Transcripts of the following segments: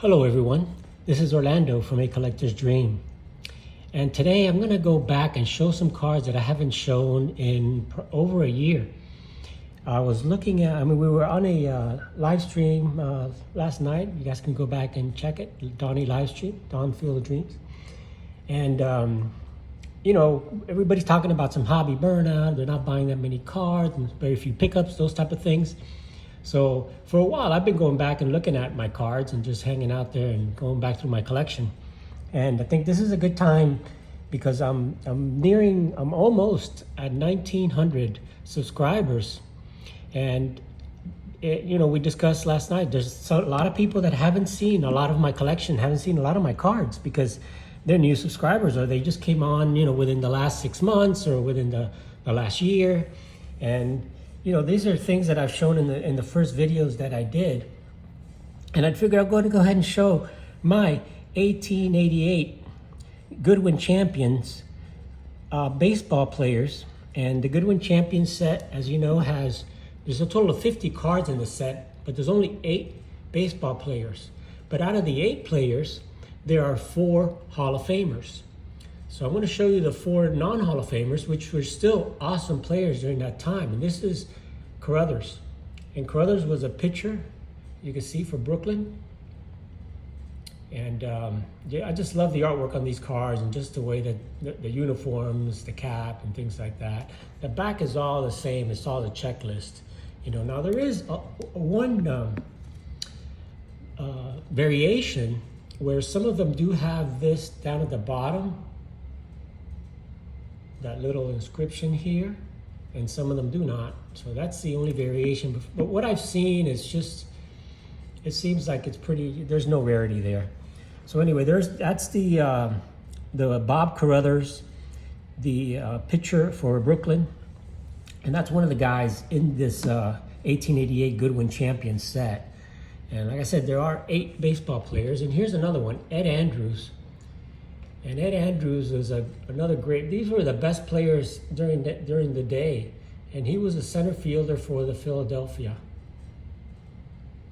Hello everyone, this is Orlando from A Collector's Dream. And today I'm going to go back and show some cards that I haven't shown in over a year. I was looking at, we were on a live stream last night. You guys can go back and check it, Donnie live stream, Don Field of Dreams. And you know, everybody's talking about some hobby burnout. They're not buying that many cards, and very few pickups, those type of things. So for a while, I've been going back and looking at my cards and just hanging out there and going back through my collection. And I think this is a good time because I'm almost at 1,900 subscribers. And you know, we discussed last night, there's a lot of people that haven't seen a lot of my collection, haven't seen a lot of my cards because they're new subscribers or they just came on, you know, within the last 6 months or within the last year. And you know, these are things that I've shown in the first videos that I did. And I figured I'm going to go ahead and show my 1888 Goodwin Champions baseball players. And the Goodwin Champion set, as you know, there's a total of 50 cards in the set, but there's only 8 baseball players. But out of the 8 players, there are 4 Hall of Famers. So I'm going to show you the 4 non-Hall of Famers, which were still awesome players during that time. And this is Brouthers. And Brouthers was a pitcher, you can see, for Brooklyn. And yeah, I just love the artwork on these cards and just the way that the uniforms, the cap, and things like that. The back is all the same. It's all the checklist. You know, now there is one variation where some of them do have this down at the bottom, that little inscription here, and some of them do not. So that's the only variation. But what I've seen is just, it seems like it's pretty, there's no rarity there. So anyway, that's the Bob Carruthers, the pitcher for Brooklyn. And that's one of the guys in this 1888 Goodwin Champion set. And like I said, there are 8 baseball players. And here's another one, Ed Andrews. And Ed Andrews was another great, these were the best players during the day. And he was a center fielder for the Philadelphia.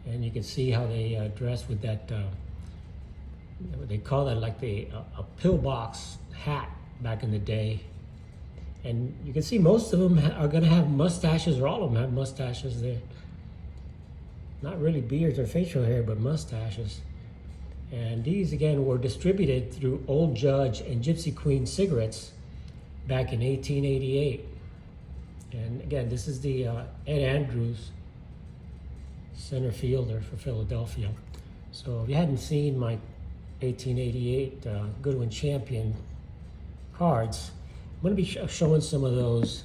And you can see how they dress with that, they call that like a pillbox hat back in the day. And you can see most of them are gonna have mustaches, or all of them have mustaches there. Not really beards or facial hair, but mustaches. And these, again, were distributed through Old Judge and Gypsy Queen cigarettes back in 1888. And again, this is the Ed Andrews, center fielder for Philadelphia. So if you hadn't seen my 1888 Goodwin Champion cards, I'm going to be showing some of those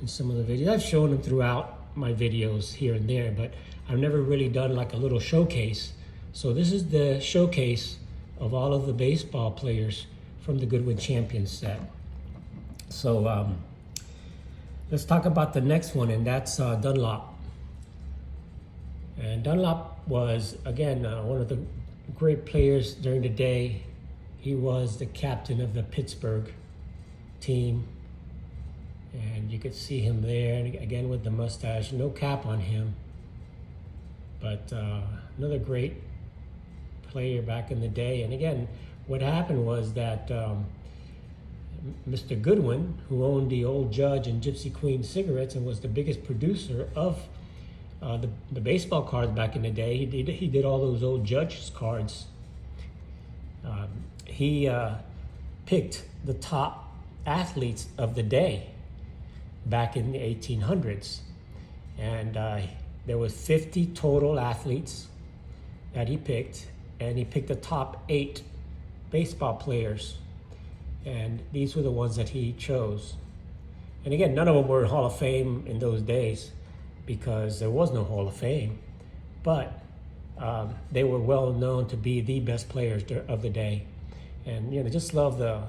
in some of the videos. I've shown them throughout my videos here and there, but I've never really done like a little showcase. So this is the showcase of all of the baseball players from the Goodwin Champion set. So let's talk about the next one, and that's Dunlop. And Dunlop was, again, one of the great players during the day. He was the captain of the Pittsburgh team. And you could see him there, and again with the mustache, no cap on him. But another great player back in the day. And again, what happened was that Mr. Goodwin, who owned the Old Judge and Gypsy Queen cigarettes and was the biggest producer of the baseball cards back in the day, he did all those Old Judge's cards. He picked the top athletes of the day back in the 1800s. And there was 50 total athletes that he picked, and he picked the top 8 baseball players. And these were the ones that he chose. And again, none of them were Hall of Fame in those days because there was no Hall of Fame. But they were well known to be the best players of the day. And you know, just love the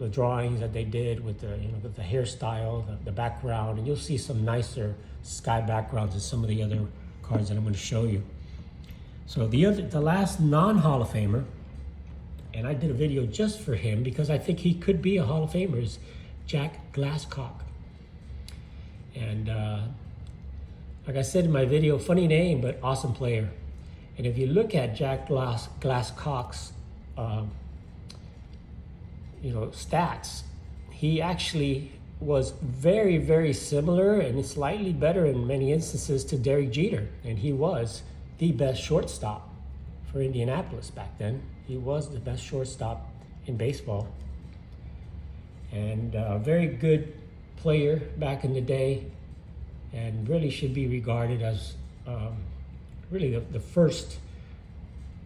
drawings that they did with the, you know, with the hairstyle, the background, and you'll see some nicer sky backgrounds in some of the other cards that I'm going to show you. So the last non-Hall of Famer, and I did a video just for him because I think he could be a Hall of Famer, is Jack Glasscock. And like I said in my video, funny name, but awesome player. And if you look at Jack Glasscock's, stats, he actually was very, very similar and slightly better in many instances to Derek Jeter. And he was the best shortstop for Indianapolis back then. He was the best shortstop in baseball. And a very good player back in the day, and really should be regarded as really the first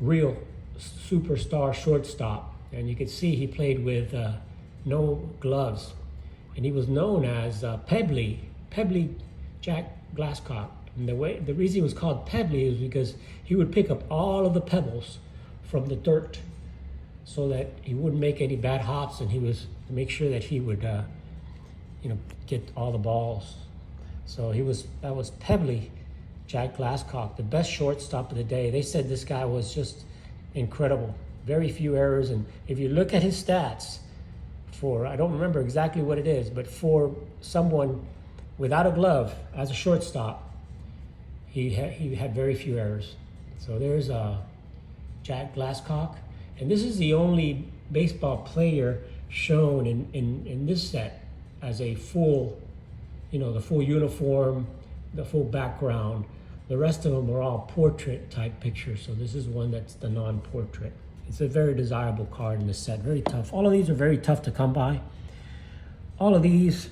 real superstar shortstop. And you could see he played with no gloves, and he was known as Pebbly Jack Glasscock. And the reason he was called Pebbly is because he would pick up all of the pebbles from the dirt so that he wouldn't make any bad hops, and he was to make sure that he would get all the balls. So that was Pebbly Jack Glasscock, the best shortstop of the day. They said this guy was just incredible. Very few errors, and if you look at his stats, I don't remember exactly what it is, but for someone without a glove as a shortstop, he had very few errors. So there's Jack Glasscock, and this is the only baseball player shown in this set as a full, the full uniform, the full background. The rest of them are all portrait type pictures, so this is one that's the non-portrait. It's a very desirable card in the set, very tough. All of these are very tough to come by. All of these,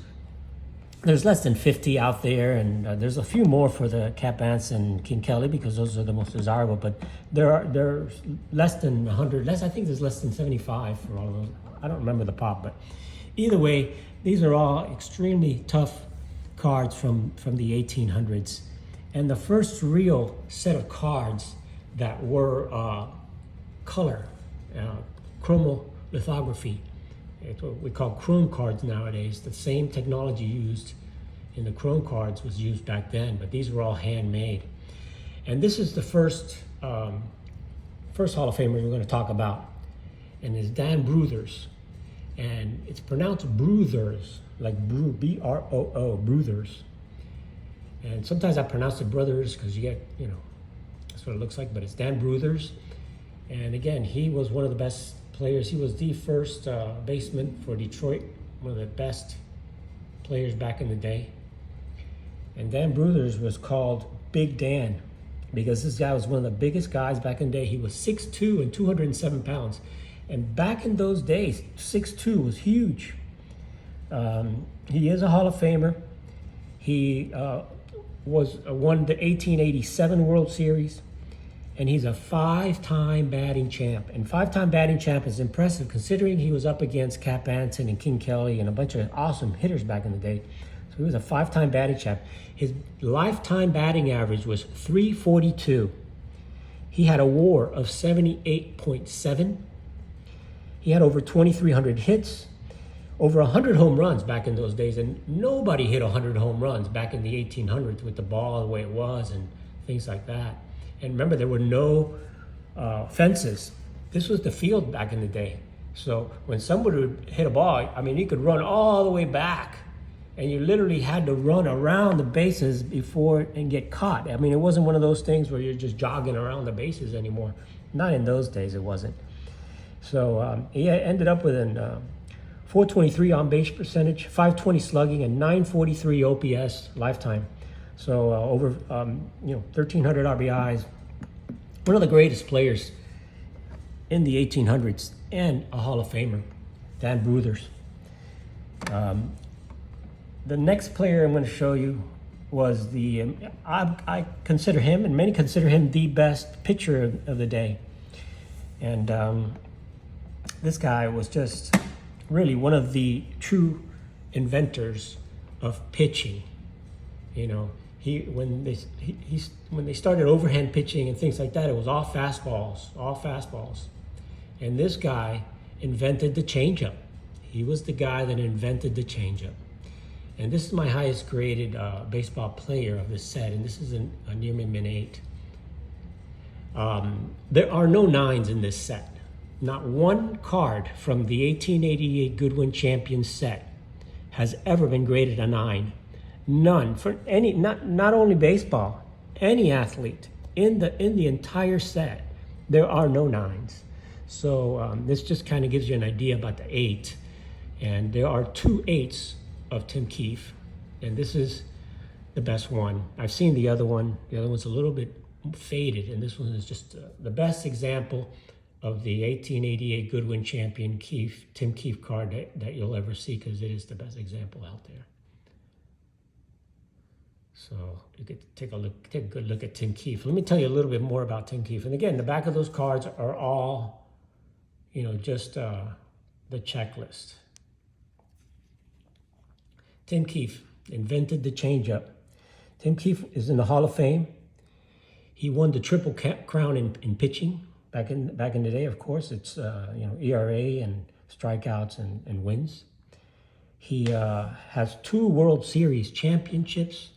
there's less than 50 out there, and there's a few more for the Cap Anson, King Kelly, because those are the most desirable, but there's less than 100, I think there's less than 75 for all of those. I don't remember the pop, but either way, these are all extremely tough cards from the 1800s. And the first real set of cards that were color, chromolithography. It's what we call chrome cards nowadays. The same technology used in the chrome cards was used back then, but these were all handmade. And this is the first Hall of Famer we're going to talk about, and it's Dan Brouthers. And it's pronounced Brouthers, like B-R-O-O, Brouthers. And sometimes I pronounce it Brothers because you get, that's what it looks like, but it's Dan Brouthers. And again, he was one of the best players. He was the first baseman for Detroit, one of the best players back in the day. And Dan Brouthers was called Big Dan because this guy was one of the biggest guys back in the day. He was 6'2" and 207 pounds. And back in those days, 6'2" was huge. He is a Hall of Famer. He won the 1887 World Series, and he's a 5-time batting champ. And 5-time batting champ is impressive considering he was up against Cap Anson and King Kelly and a bunch of awesome hitters back in the day. So he was a 5-time batting champ. His lifetime batting average was .342. He had a WAR of 78.7. He had over 2,300 hits, over 100 home runs back in those days, and nobody hit 100 home runs back in the 1800s with the ball the way it was and things like that. And remember, there were no fences. This was the field back in the day. So when somebody would hit a ball, you could run all the way back, and you literally had to run around the bases before and get caught. It wasn't one of those things where you're just jogging around the bases anymore. Not in those days, it wasn't. So he ended up with an 423 on base percentage, 520 slugging, and 943 OPS lifetime. So over 1,300 RBIs. One of the greatest players in the 1800s and a Hall of Famer, Dan Brouthers. The next player I'm going to show you was I consider him, and many consider him, the best pitcher of the day. And this guy was just really one of the true inventors of pitching. When they started overhand pitching and things like that, it was all fastballs. And this guy invented the changeup. He was the guy that invented the changeup. And this is my highest graded baseball player of this set, and this is a Nearman Min 8. There are no 9s in this set. Not one card from the 1888 Goodwin Champion set has ever been graded a 9. None. For any, not only baseball, any athlete, in the entire set, there are no 9s. So this just kind of gives you an idea about the 8. And there are 2 8s of Tim Keefe, and this is the best one. I've seen the other one. The other one's a little bit faded, and this one is just the best example of the 1888 Goodwin Champion Tim Keefe card that you'll ever see, because it is the best example out there. So you could take a good look at Tim Keefe. Let me tell you a little bit more about Tim Keefe. And again, the back of those cards are all, just the checklist. Tim Keefe invented the changeup. Tim Keefe is in the Hall of Fame. He won the Triple Crown in pitching back in the day. Of course, it's ERA and strikeouts and wins. He has 2 World Series championships,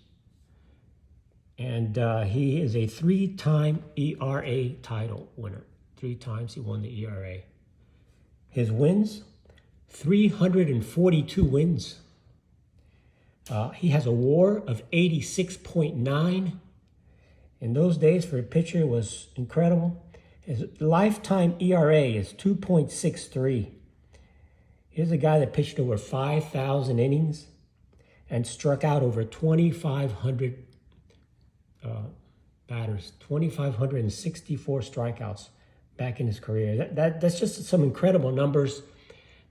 and he is a 3-time ERA title winner. 3 times he won the ERA. His wins, 342 wins. He has a WAR of 86.9. In those days, for a pitcher, it was incredible. His lifetime ERA is 2.63. Here's a guy that pitched over 5,000 innings and struck out over 2,500 batters, 2,564 strikeouts back in his career. That's just some incredible numbers.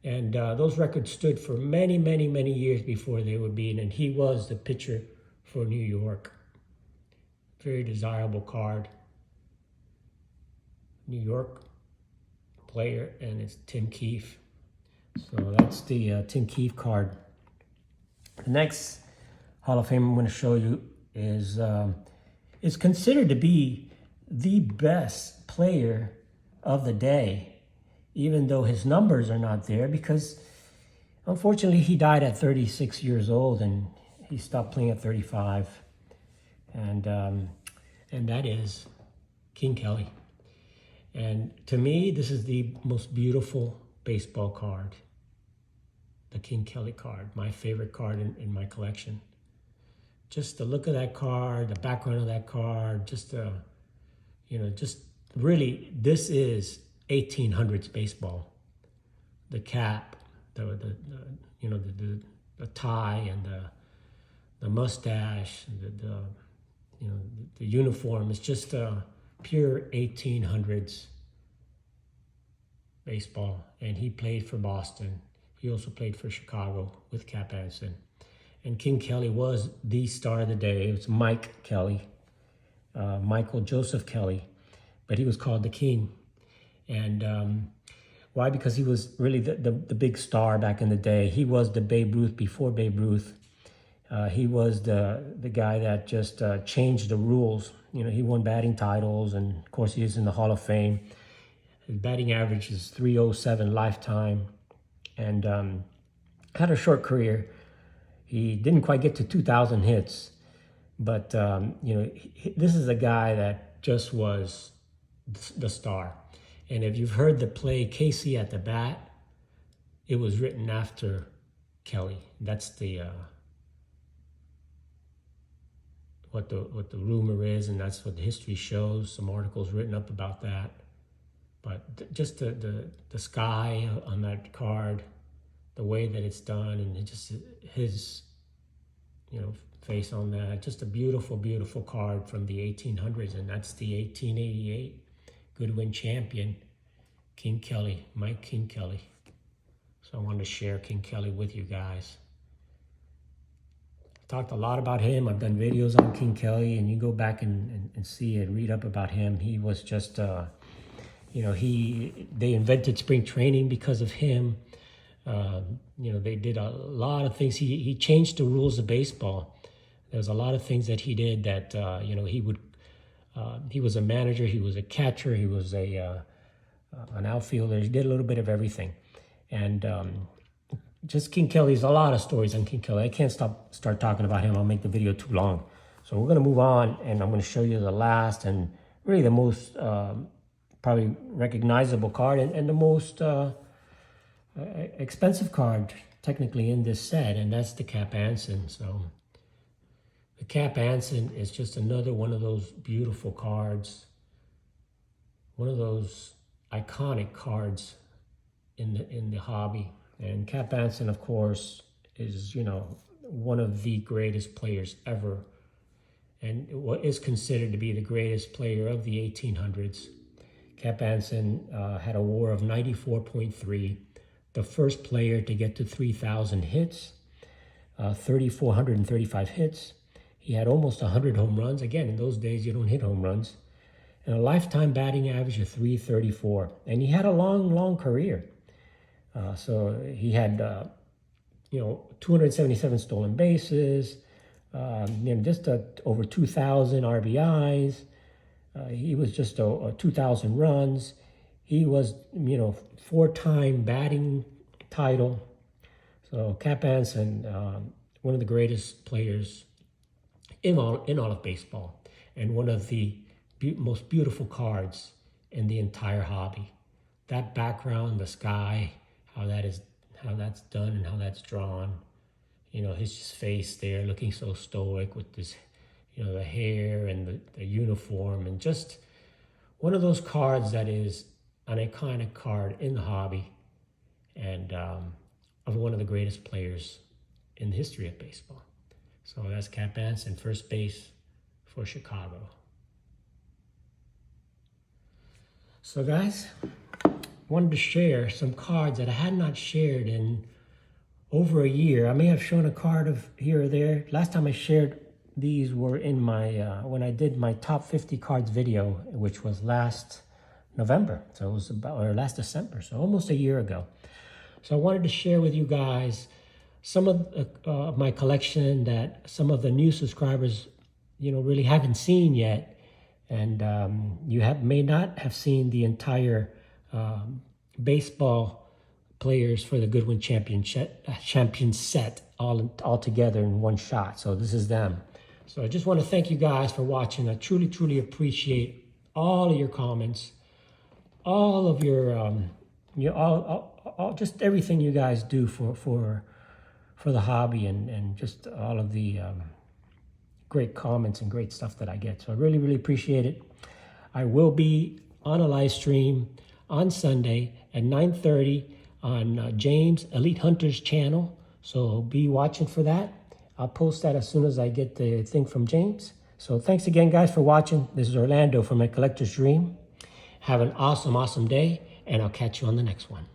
And those records stood for many, many, many years before they were beaten. And he was the pitcher for New York. Very desirable card. New York player, and it's Tim Keefe. So that's the Tim Keefe card. The next Hall of Fame I'm going to show you is considered to be the best player of the day, even though his numbers are not there, because unfortunately he died at 36 years old and he stopped playing at 35. And that is King Kelly. And to me, this is the most beautiful baseball card, the King Kelly card, my favorite card in my collection. Just the look of that card, the background of that card, just really, this is 1800s baseball. The cap, the tie, and the mustache, the uniform. It's just pure 1800s baseball. And he played for Boston. He also played for Chicago with Cap Anson. And King Kelly was the star of the day. It was Mike Kelly, Michael Joseph Kelly, but he was called the King. And why? Because he was really the big star back in the day. He was the Babe Ruth before Babe Ruth. He was the guy that just changed the rules. He won batting titles, and of course he is in the Hall of Fame. His batting average is .307 lifetime, and had a short career. He didn't quite get to 2,000 hits, but this is a guy that just was the star. And if you've heard the play Casey at the Bat, it was written after Kelly. That's the what the rumor is, and that's what the history shows. Some articles written up about that. But just the sky on that card, the way that it's done, and just his face on that, just a beautiful, beautiful card from the 1800s, and that's the 1888 Goodwin Champion, King Kelly, Mike King Kelly. So I wanted to share King Kelly with you guys. I've talked a lot about him. I've done videos on King Kelly, and you go back and see and read up about him. He was just, they invented spring training because of him. They did a lot of things. He changed the rules of baseball. There's a lot of things that he did that, he was a manager, he was a catcher, he was an outfielder. He did a little bit of everything. And just King Kelly's a lot of stories on King Kelly. I can't start talking about him. I'll make the video too long. So we're going to move on, and I'm going to show you the last and really the most probably recognizable card and the most expensive card technically in this set, and that's the Cap Anson. So The Cap Anson is just another one of those beautiful cards, one of those iconic cards in the hobby. And Cap Anson, of course, is, you know, one of the greatest players ever, and what is considered to be the greatest player of the 1800s. Cap Anson had a WAR of 94.3, the first player to get to 3,000 hits, 3,435 hits. He had almost 100 home runs. Again, in those days, you don't hit home runs. And a lifetime batting average of 334. And he had a long career. So he had, 277 stolen bases, just over 2,000 RBIs. He was just 2,000 runs. He was, 4-time batting title. So Cap Anson, one of the greatest players in all of baseball, and one of the most beautiful cards in the entire hobby. That background, the sky, how that's done and how that's drawn. His face there looking so stoic with this, the hair and the uniform, and just one of those cards that is an iconic card in the hobby, and of one of the greatest players in the history of baseball. So that's Cap Anson, first base for Chicago. So guys, wanted to share some cards that I had not shared in over a year. I may have shown a card of here or there. Last time I shared these were in my, when I did my top 50 cards video, which was last November. So it was or last December, so almost a year ago. So I wanted to share with you guys some of my collection that some of the new subscribers, really haven't seen yet. And you may not have seen the entire baseball players for the Goodwin Champion set all together in one shot. So this is them. So I just want to thank you guys for watching. I truly appreciate all of your comments, all of your all just everything you guys do for the hobby, and just all of the great comments and great stuff that I get. So I really appreciate it. I will be on a live stream on Sunday at 9:30 on James Elite Hunters channel. So be watching for that. I'll post that as soon as I get the thing from James. So thanks again, guys, for watching. This is Orlando from A Collector's Dream. Have an awesome day, and I'll catch you on the next one.